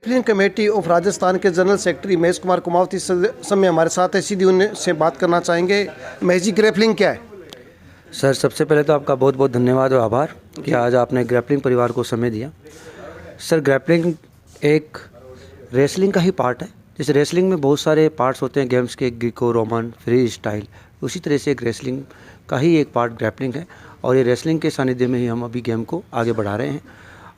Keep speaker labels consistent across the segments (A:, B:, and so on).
A: Grappling committee of Rajasthan के general secretary Mahesh Kumar कुमावती समय हमारे साथ है, सीधी उनसे बात करना चाहेंगे। महेश जी, ग्रेपलिंग क्या है?
B: सर, सबसे पहले तो आपका बहुत बहुत धन्यवाद और आभार कि आज आपने ग्रैपलिंग परिवार को समय दिया। सर, ग्रैपलिंग एक रेसलिंग का ही पार्ट है। जैसे रेसलिंग में बहुत सारे पार्ट्स होते हैं गेम्स के, ग्रीको रोमन, फ्री स्टाइल, उसी तरह से एक रेसलिंग का ही एक पार्ट ग्रैपलिंग है। और ये रेसलिंग के सानिध्य में ही हम अभी गेम को आगे बढ़ा रहे हैं।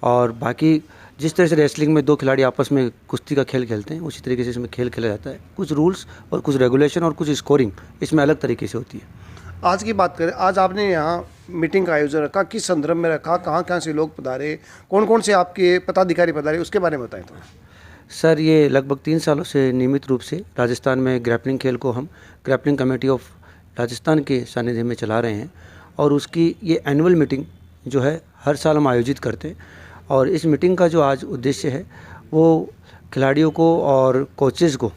B: और बाकी जिस तरह से रेसलिंग में दो खिलाड़ी आपस में कुश्ती का खेल खेलते हैं, उसी तरीके से इसमें खेल खेला जाता है। कुछ रूल्स और कुछ रेगुलेशन और कुछ स्कोरिंग इसमें अलग तरीके से होती है।
A: आज की बात करें, आज आपने यहाँ मीटिंग का आयोजन रखा, किस संदर्भ में रखा, कहाँ से लोग पधारे, कौन कौन से आपके पदाधिकारी पधारे, उसके बारे में बताएं थोड़ा।
B: सर, ये लगभग 3 सालों से नियमित रूप से राजस्थान में ग्रैपलिंग खेल को हम ग्रैपलिंग कमेटी ऑफ राजस्थान के सानिध्य में चला रहे हैं। और उसकी ये एनुअल मीटिंग जो है हर साल हम आयोजित करते हैं। और इस मीटिंग का जो आज उद्देश्य है वो खिलाड़ियों को और कोचेज़ को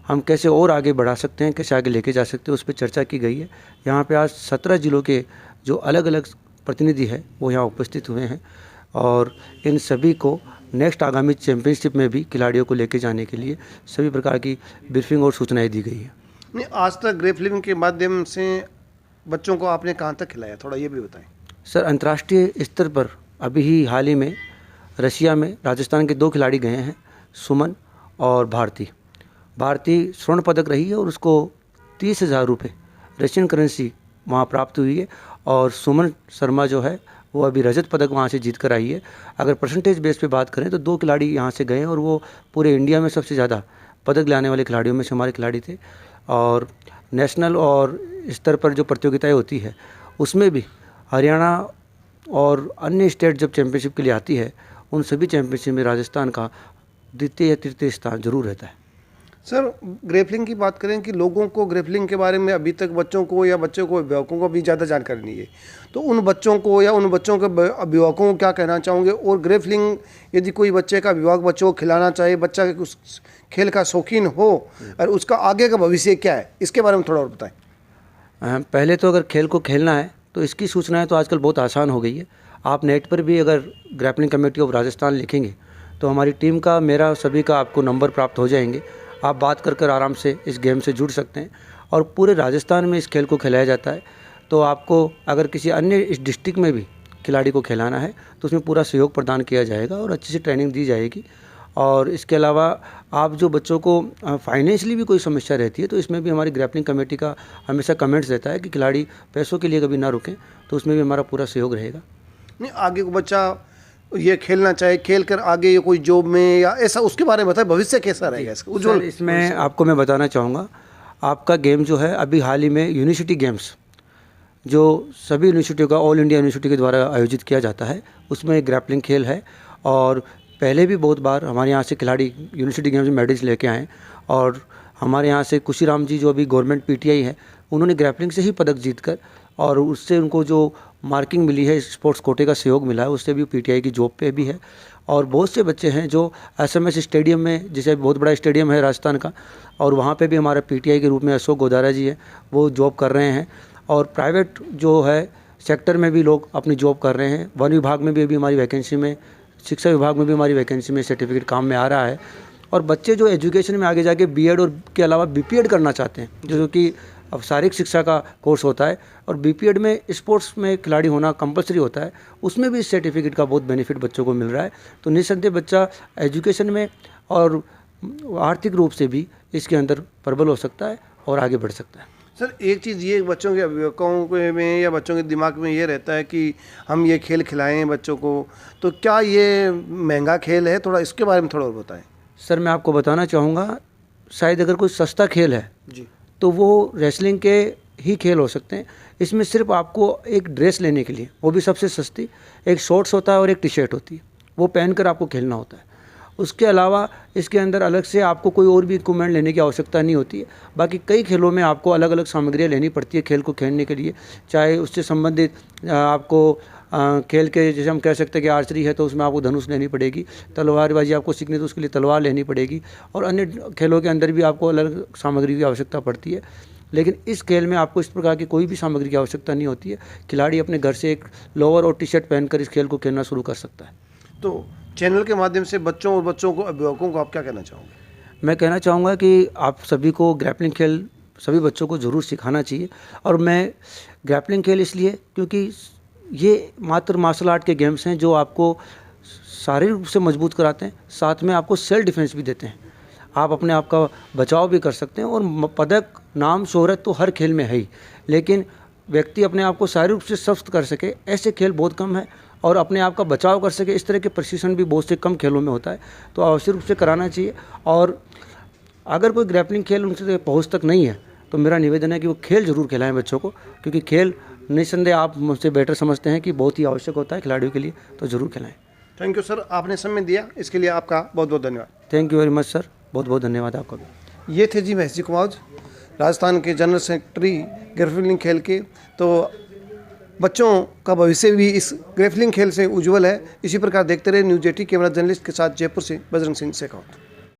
B: हम कैसे और आगे बढ़ा सकते हैं, कैसे आगे लेके जा सकते हैं, उस पर चर्चा की गई है। यहाँ पे आज 17 जिलों के जो अलग अलग प्रतिनिधि हैं वो यहाँ उपस्थित हुए हैं। और इन सभी को नेक्स्ट आगामी चैम्पियनशिप में भी खिलाड़ियों को लेके जाने के लिए सभी प्रकार की ब्रीफिंग और सूचनाएं दी गई है।
A: नहीं, आज तक ग्रेपलिंग के माध्यम से बच्चों को आपने कहाँ तक खिलाया, थोड़ा ये भी बताएं।
B: सर, अंतर्राष्ट्रीय स्तर पर अभी ही हाल ही में रशिया में राजस्थान के 2 खिलाड़ी गए हैं, सुमन और भारती। भारती स्वर्ण पदक रही है और उसको 30,000 रुपये रशियन करेंसी वहाँ प्राप्त हुई है। और सुमन शर्मा जो है वो अभी रजत पदक वहाँ से जीत कर आई है। अगर परसेंटेज बेस पे बात करें तो 2 खिलाड़ी यहाँ से गए हैं और वो पूरे इंडिया में सबसे ज़्यादा पदक लाने वाले खिलाड़ियों में से हमारे खिलाड़ी थे। और नेशनल और स्तर पर जो प्रतियोगिताएं होती है उसमें भी हरियाणा और अन्य स्टेट जब चैम्पियनशिप के लिए आती है, उन सभी चैम्पियनशिप में राजस्थान का द्वितीय या तृतीय स्थान जरूर रहता है।
A: सर, ग्रेपलिंग की बात करें कि लोगों को ग्रेपलिंग के बारे में अभी तक बच्चों को या बच्चों को अभिभावकों को भी ज़्यादा जानकारी नहीं है, तो उन बच्चों को या उन बच्चों के अभिभावकों को क्या कहना चाहोगे? और ग्रेपलिंग यदि कोई बच्चे का अभिभावक बच्चों को खिलाना चाहे, बच्चा उस खेल का शौकीन हो और उसका आगे का भविष्य क्या है, इसके बारे में थोड़ा और बताएं।
B: पहले तो अगर खेल को खेलना है तो इसकी सूचनाएं तो आजकल बहुत आसान हो गई है। आप नेट पर भी अगर ग्रैपलिंग कमेटी ऑफ राजस्थान लिखेंगे तो हमारी टीम का, मेरा, सभी का आपको नंबर प्राप्त हो जाएंगे। आप बात कर आराम से इस गेम से जुड़ सकते हैं। और पूरे राजस्थान में इस खेल को खिलाया जाता है। तो आपको अगर किसी अन्य इस डिस्ट्रिक्ट में भी खिलाड़ी को खिलाना है तो उसमें पूरा सहयोग प्रदान किया जाएगा और अच्छी सी ट्रेनिंग दी जाएगी। और इसके अलावा आप जो बच्चों को फाइनेंशियली भी कोई समस्या रहती है तो इसमें भी हमारी ग्रैपलिंग कमेटी का हमेशा कमेंट्स रहता है कि खिलाड़ी पैसों के लिए कभी ना रुकें, तो उसमें भी हमारा पूरा सहयोग रहेगा।
A: नहीं, आगे को बच्चा ये खेलना चाहे, खेल कर आगे ये कोई जॉब में या ऐसा, उसके बारे में बताएं, भविष्य कैसा रहेगा इसका उज्जवल?
B: इसमें आपको मैं बताना चाहूँगा, आपका गेम जो है अभी हाल ही में यूनिवर्सिटी गेम्स जो सभी यूनिवर्सिटियों का ऑल इंडिया यूनिवर्सिटी के द्वारा आयोजित किया जाता है, उसमें ग्रैपलिंग खेल है। और पहले भी बहुत बार हमारे यहाँ से खिलाड़ी यूनिवर्सिटी गेम्स में मेडल्स लेके आए। और हमारे यहाँ से कुशीराम जी जो अभी गवर्नमेंट पीटीआई है, उन्होंने ग्रैपलिंग से ही पदक जीतकर, और उससे उनको जो मार्किंग मिली है, स्पोर्ट्स कोटे का सहयोग मिला है, उससे भी पीटीआई की जॉब पे भी है। और बहुत से बच्चे हैं जो एसएमएस स्टेडियम में, जैसे बहुत बड़ा स्टेडियम है राजस्थान का, और वहाँ पे भी हमारा पीटीआई के रूप में अशोक गोदारा जी है, वो जॉब कर रहे हैं। और प्राइवेट जो है सेक्टर में भी लोग अपनी जॉब कर रहे हैं। वन विभाग में भी अभी हमारी वैकेंसी में, शिक्षा विभाग में भी हमारी वैकेंसी में सर्टिफिकेट काम में आ रहा है। और बच्चे जो एजुकेशन में आगे जाके बीएड और के अलावा बीपीएड करना चाहते हैं, जो कि अब शारीरिक शिक्षा का कोर्स होता है, और बीपीएड में स्पोर्ट्स में खिलाड़ी होना कंपलसरी होता है, उसमें भी इस सर्टिफिकेट का बहुत बेनिफिट बच्चों को मिल रहा है। तो निस्संदेह बच्चा एजुकेशन में और आर्थिक रूप से भी इसके अंदर प्रबल हो सकता है और आगे बढ़ सकता है।
A: सर, एक चीज़ ये बच्चों के अभिभावकों के में या बच्चों के दिमाग में ये रहता है कि हम ये खेल खिलाएं बच्चों को, तो क्या ये महंगा खेल है? थोड़ा इसके बारे में थोड़ा और बताएं।
B: सर, मैं आपको बताना चाहूँगा, शायद अगर कोई सस्ता खेल है
A: जी,
B: तो वो रेसलिंग के ही खेल हो सकते हैं। इसमें सिर्फ आपको एक ड्रेस लेने के लिए, वो भी सबसे सस्ती, एक शॉर्ट्स होता है और एक टी शर्ट होती है, वो पहनकर आपको खेलना होता है। उसके अलावा इसके अंदर अलग से आपको कोई और भी इक्विपमेंट लेने की आवश्यकता नहीं होती है। बाकी कई खेलों में आपको अलग अलग सामग्रियाँ लेनी पड़ती है खेल को खेलने के लिए, चाहे उससे संबंधित आपको खेल के, जैसे हम कह सकते हैं कि आर्चरी है तो उसमें आपको धनुष लेनी पड़ेगी, तलवारबाजी आपको सीखनी तो उसके लिए तलवार लेनी पड़ेगी, और अन्य खेलों के अंदर भी आपको अलग सामग्री की आवश्यकता पड़ती है। लेकिन इस खेल में आपको इस प्रकार की कोई भी सामग्री की आवश्यकता नहीं होती है। खिलाड़ी अपने घर से एक लोअर और टी शर्ट पहनकर इस खेल को खेलना शुरू कर सकता है।
A: तो चैनल के माध्यम से बच्चों और बच्चों को, अभिभावकों को आप क्या कहना चाहोगे?
B: मैं कहना चाहूँगा कि आप सभी को ग्रैपलिंग खेल सभी बच्चों को ज़रूर सिखाना चाहिए। और मैं ग्रैपलिंग खेल इसलिए क्योंकि ये मात्र मार्शल आर्ट के गेम्स हैं जो आपको शारीरिक रूप से मजबूत कराते हैं, साथ में आपको सेल्फ डिफेंस भी देते हैं। आप अपने आप का बचाव भी कर सकते हैं। और पदक, नाम, शोहरत तो हर खेल में है ही, लेकिन व्यक्ति अपने आप को शारीरिक रूप से स्वस्थ कर सके ऐसे खेल बहुत कम है, और अपने आप का बचाव कर सके इस तरह के प्रशिक्षण भी बहुत से कम खेलों में होता है। तो आवश्यक रूप से कराना चाहिए। और अगर कोई ग्रैपलिंग खेल उनसे पहुंच तक नहीं है तो मेरा निवेदन है कि वो खेल जरूर खिलाएं बच्चों को, क्योंकि खेल निस्संदेह आप मुझसे बेटर समझते हैं कि बहुत ही आवश्यक होता है खिलाड़ियों के लिए, तो ज़रूर खिलाएं।
A: थैंक यू सर, आपने समय दिया इसके लिए आपका बहुत बहुत धन्यवाद।
B: Thank you very much sir, बहुत बहुत धन्यवाद आपका भी।
A: ये थे जी महेश जी कुमार, राजस्थान के जनरल सेक्रेटरी ग्रैपलिंग खेल के। तो बच्चों का भविष्य भी इस ग्रैपलिंग खेल से उज्जवल है। इसी प्रकार देखते रहे न्यूज़ 80 कैमरा जर्नलिस्ट के साथ जयपुर से बजरंग सिंह शेखावत।